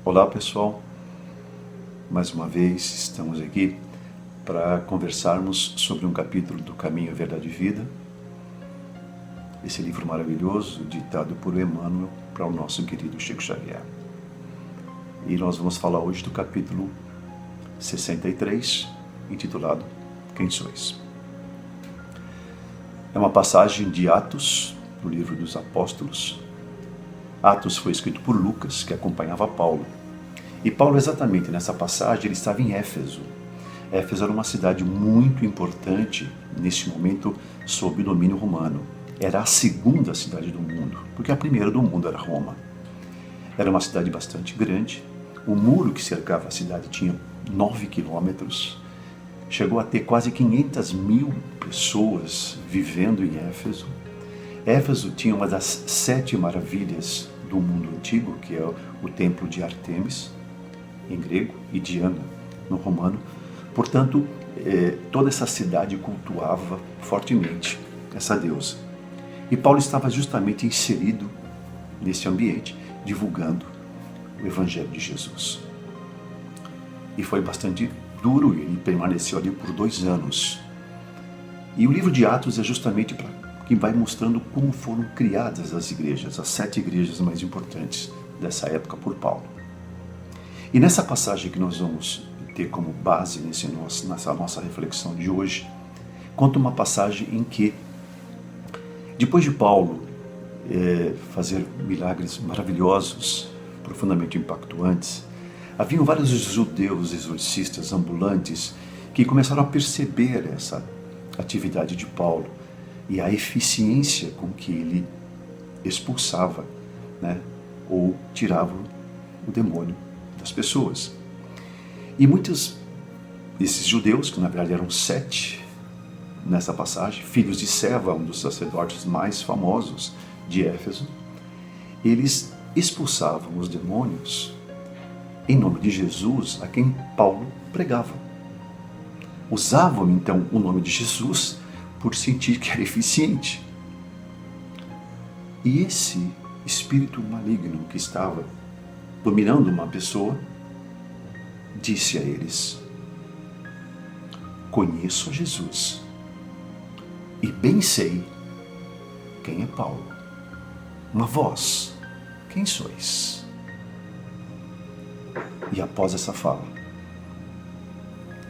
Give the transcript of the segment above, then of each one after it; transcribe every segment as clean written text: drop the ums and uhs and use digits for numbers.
Olá pessoal, mais uma vez estamos aqui para conversarmos sobre um capítulo do Caminho, Verdade e Vida, esse livro maravilhoso ditado por Emmanuel para o nosso querido Chico Xavier. E nós vamos falar hoje do capítulo 63, intitulado Quem Sois? É uma passagem de Atos, do livro dos Apóstolos. Atos foi escrito por Lucas, que acompanhava Paulo. E Paulo, exatamente nessa passagem, ele estava em Éfeso. Éfeso era uma cidade muito importante, nesse momento, sob o domínio romano. Era a segunda cidade do mundo, porque a primeira do mundo era Roma. Era uma cidade bastante grande. O muro que cercava a cidade tinha 9 quilômetros. Chegou a ter quase 500 mil pessoas vivendo em Éfeso. Éfeso tinha uma das 7 maravilhas do mundo antigo, que é o templo de Ártemis, em grego, e Diana, no romano. Portanto, toda essa cidade cultuava fortemente essa deusa. E Paulo estava justamente inserido nesse ambiente, divulgando o Evangelho de Jesus. E foi bastante duro, ele permaneceu ali por 2 anos. E o livro de Atos é justamente para que vai mostrando como foram criadas as igrejas, as 7 igrejas mais importantes dessa época por Paulo. E nessa passagem que nós vamos ter como base nessa nossa reflexão de hoje, conta uma passagem em que, depois de Paulo fazer milagres maravilhosos, profundamente impactuantes, haviam vários judeus exorcistas ambulantes que começaram a perceber essa atividade de Paulo e a eficiência com que ele expulsava, ou tirava o demônio das pessoas. E muitos desses judeus, que na verdade eram 7 nessa passagem, filhos de Seva, um dos sacerdotes mais famosos de Éfeso, eles expulsavam os demônios em nome de Jesus, a quem Paulo pregava. Usavam então o nome de Jesus por sentir que era eficiente. E esse espírito maligno que estava dominando uma pessoa, disse a eles: conheço a Jesus e bem sei quem é Paulo. Mas vós, quem sois? E após essa fala,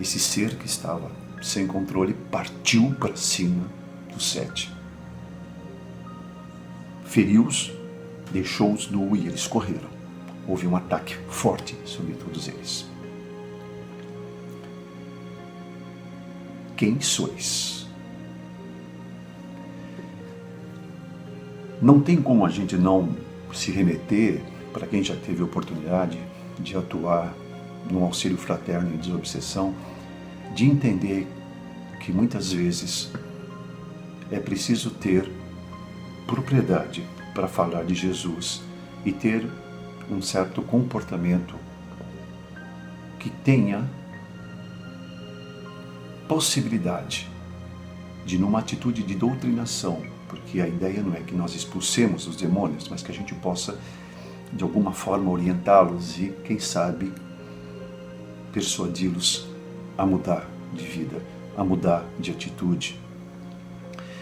esse ser que estava sem controle partiu para cima dos 7. Feriu-os, deixou-os nus e eles correram. Houve um ataque forte sobre todos eles. Quem sois? Não tem como a gente não se remeter, para quem já teve a oportunidade de atuar no auxílio fraterno e desobsessão, de entender que muitas vezes é preciso ter propriedade para falar de Jesus e ter um certo comportamento que tenha possibilidade de, numa atitude de doutrinação, porque a ideia não é que nós expulsemos os demônios, mas que a gente possa, de alguma forma, orientá-los e, quem sabe, persuadi-los a mudar de vida, a mudar de atitude.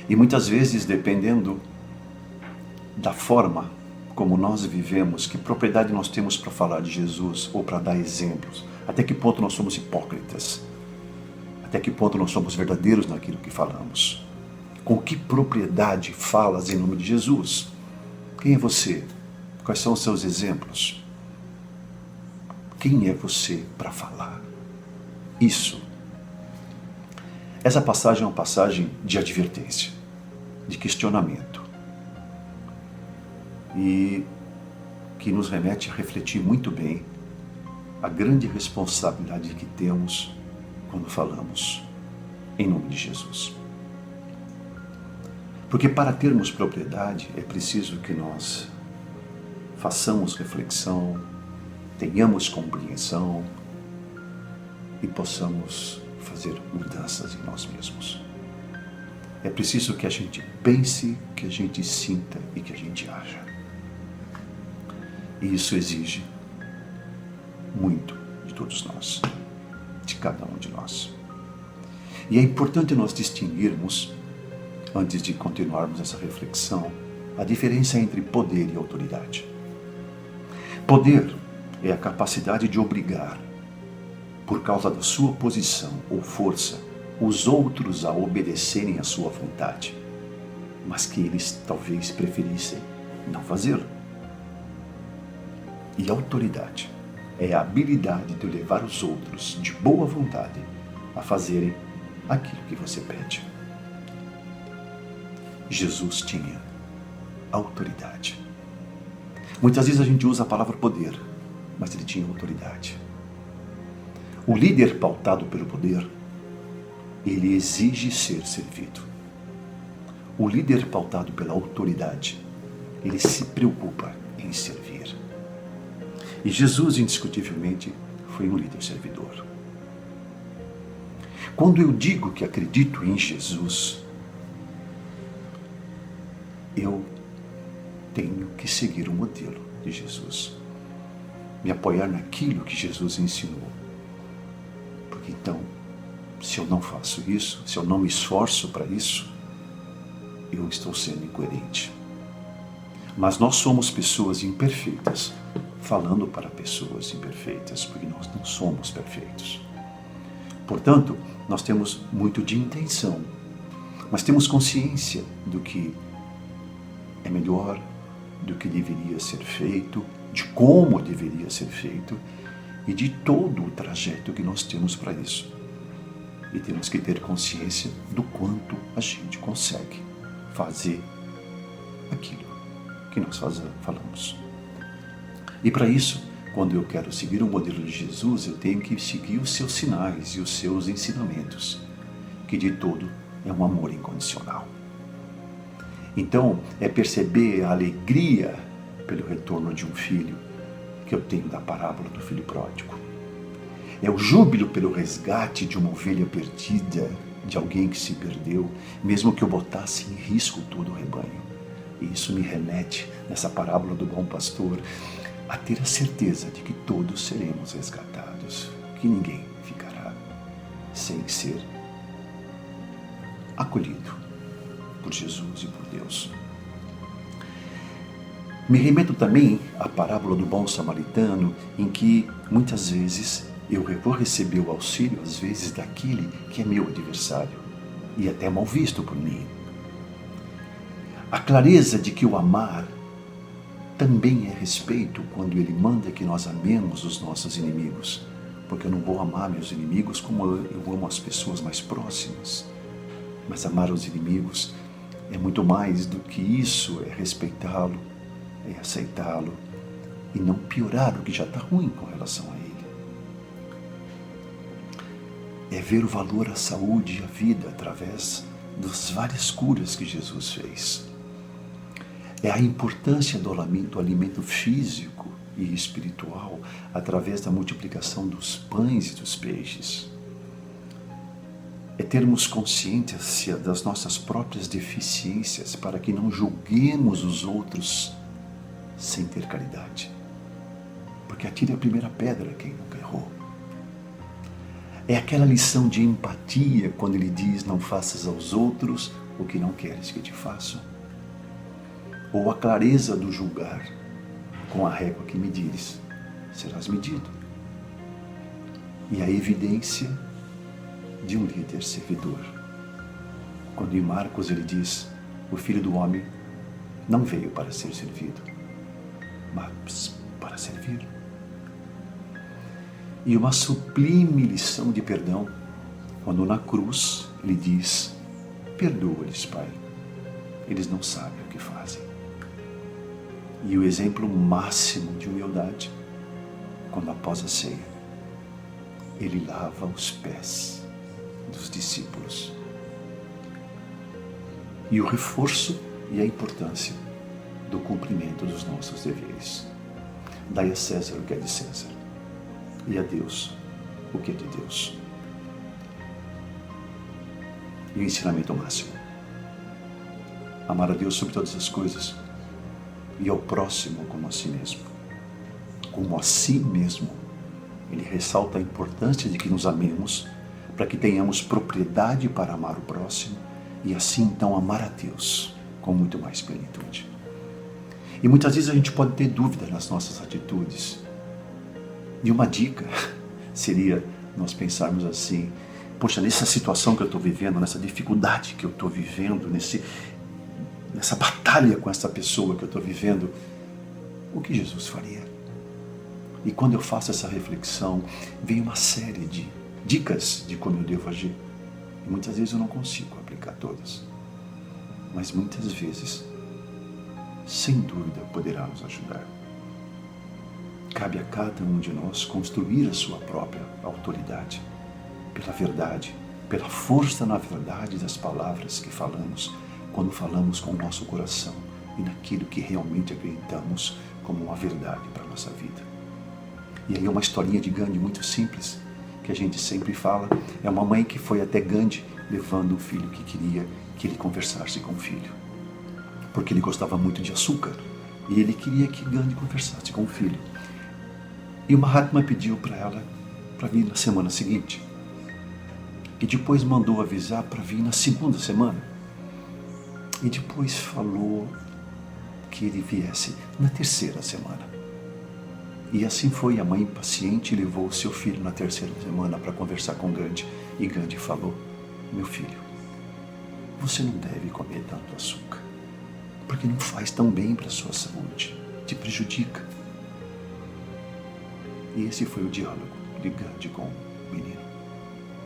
E muitas vezes, dependendo da forma como nós vivemos, que propriedade nós temos para falar de Jesus ou para dar exemplos, até que ponto nós somos hipócritas, até que ponto nós somos verdadeiros naquilo que falamos, com que propriedade falas em nome de Jesus? Quem é você? Quais são os seus exemplos? Quem é você para falar isso? Essa passagem é uma passagem de advertência, de questionamento, e que nos remete a refletir muito bem a grande responsabilidade que temos quando falamos em nome de Jesus. Porque para termos propriedade é preciso que nós façamos reflexão, tenhamos compreensão e possamos fazer mudanças em nós mesmos. É preciso que a gente pense, que a gente sinta e que a gente haja. E isso exige muito de todos nós, de cada um de nós. E é importante nós distinguirmos, antes de continuarmos essa reflexão, a diferença entre poder e autoridade. Poder é a capacidade de obrigar, por causa da sua posição ou força, os outros a obedecerem à sua vontade, mas que eles talvez preferissem não fazê-lo. E autoridade é a habilidade de levar os outros de boa vontade a fazerem aquilo que você pede. Jesus tinha autoridade. Muitas vezes a gente usa a palavra poder, mas ele tinha autoridade. O líder pautado pelo poder, ele exige ser servido. O líder pautado pela autoridade, ele se preocupa em servir. E Jesus, indiscutivelmente, foi um líder servidor. Quando eu digo que acredito em Jesus, eu tenho que seguir o modelo de Jesus. Me apoiar naquilo que Jesus ensinou. Porque então, se eu não faço isso, se eu não me esforço para isso, eu estou sendo incoerente. Mas nós somos pessoas imperfeitas, falando para pessoas imperfeitas, porque nós não somos perfeitos. Portanto, nós temos muito de intenção, mas temos consciência do que é melhor, do que deveria ser feito, de como deveria ser feito e de todo o trajeto que nós temos para isso. E temos que ter consciência do quanto a gente consegue fazer aquilo que nós falamos. E para isso, quando eu quero seguir o modelo de Jesus, eu tenho que seguir os seus sinais e os seus ensinamentos, que de todo é um amor incondicional. Então, é perceber a alegria pelo retorno de um filho que eu tenho da parábola do filho pródigo. É o júbilo pelo resgate de uma ovelha perdida, de alguém que se perdeu, mesmo que eu botasse em risco todo o rebanho. E isso me remete, nessa parábola do bom pastor, a ter a certeza de que todos seremos resgatados, que ninguém ficará sem ser acolhido por Jesus e por Deus. Me remeto também à parábola do bom samaritano, em que muitas vezes eu vou receber o auxílio, às vezes, daquele que é meu adversário e até mal visto por mim. A clareza de que o amar também é respeito quando ele manda que nós amemos os nossos inimigos, porque eu não vou amar meus inimigos como eu amo as pessoas mais próximas. Mas amar os inimigos é muito mais do que isso, é respeitá-lo, é aceitá-lo e não piorar o que já está ruim com relação a ele. É ver o valor à saúde e à vida através das várias curas que Jesus fez. É a importância do alimento físico e espiritual através da multiplicação dos pães e dos peixes. É termos consciência das nossas próprias deficiências para que não julguemos os outros sem ter caridade. Porque atire a primeira pedra quem nunca errou. É aquela lição de empatia quando ele diz: não faças aos outros o que não queres que te façam. Ou a clareza do julgar: com a régua que medires, serás medido. E a evidência de um líder servidor. Quando em Marcos ele diz: o Filho do Homem não veio para ser servido, mas para servir. E uma sublime lição de perdão, quando na cruz ele diz: perdoa-lhes, Pai, eles não sabem o que fazem. E o exemplo máximo de humildade, quando após a ceia, ele lava os pés dos discípulos. E o reforço e a importância do cumprimento dos nossos deveres. Dai a César o que é de César, e a Deus o que é de Deus. E o ensinamento máximo: amar a Deus sobre todas as coisas e ao próximo como a si mesmo. Como a si mesmo. Ele ressalta a importância de que nos amemos, para que tenhamos propriedade para amar o próximo e assim então amar a Deus com muito mais plenitude. E muitas vezes a gente pode ter dúvida nas nossas atitudes. E uma dica seria nós pensarmos assim: poxa, nessa situação que eu estou vivendo, nessa dificuldade que eu estou vivendo, nessa batalha com essa pessoa que eu estou vivendo, o que Jesus faria? E quando eu faço essa reflexão, vem uma série de dicas de como eu devo agir. E muitas vezes eu não consigo aplicar todas. Mas muitas vezes, sem dúvida, poderá nos ajudar. Cabe a cada um de nós construir a sua própria autoridade, pela verdade, pela força na verdade das palavras que falamos, quando falamos com o nosso coração e naquilo que realmente acreditamos como uma verdade para a nossa vida. E aí uma historinha de Gandhi muito simples, que a gente sempre fala, é uma mãe que foi até Gandhi levando um filho que queria que ele conversasse com o filho, porque ele gostava muito de açúcar e ele queria que Gandhi conversasse com o filho. E o Mahatma pediu para ela para vir na semana seguinte e depois mandou avisar para vir na segunda semana e depois falou que ele viesse na terceira semana. E assim foi, a mãe impaciente levou o seu filho na terceira semana para conversar com Gandhi. E Gandhi falou: meu filho, você não deve comer tanto açúcar, porque não faz tão bem para a sua saúde, te prejudica. E esse foi o diálogo de Gandhi com o menino.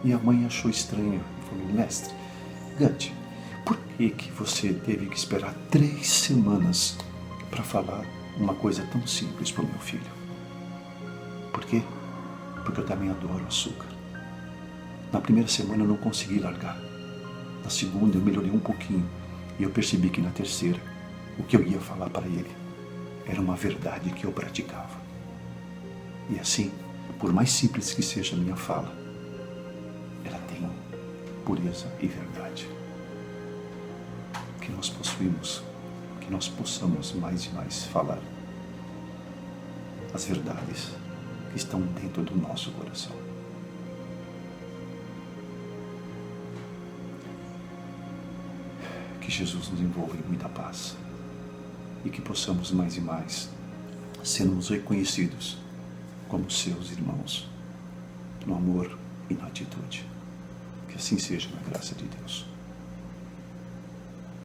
E a mãe achou estranho e falou: mestre, Gandhi, por que você teve que esperar 3 semanas para falar uma coisa tão simples para o meu filho? Por quê? Porque eu também adoro açúcar. Na primeira semana eu não consegui largar. Na segunda eu melhorei um pouquinho. E eu percebi que na terceira, o que eu ia falar para ele era uma verdade que eu praticava. E assim, por mais simples que seja a minha fala, ela tem pureza e verdade. Que nós possuímos, que nós possamos mais e mais falar as verdades que estão dentro do nosso coração. Que Jesus nos envolva em muita paz e que possamos mais e mais sermos reconhecidos como seus irmãos no amor e na atitude. Que assim seja, na graça de Deus.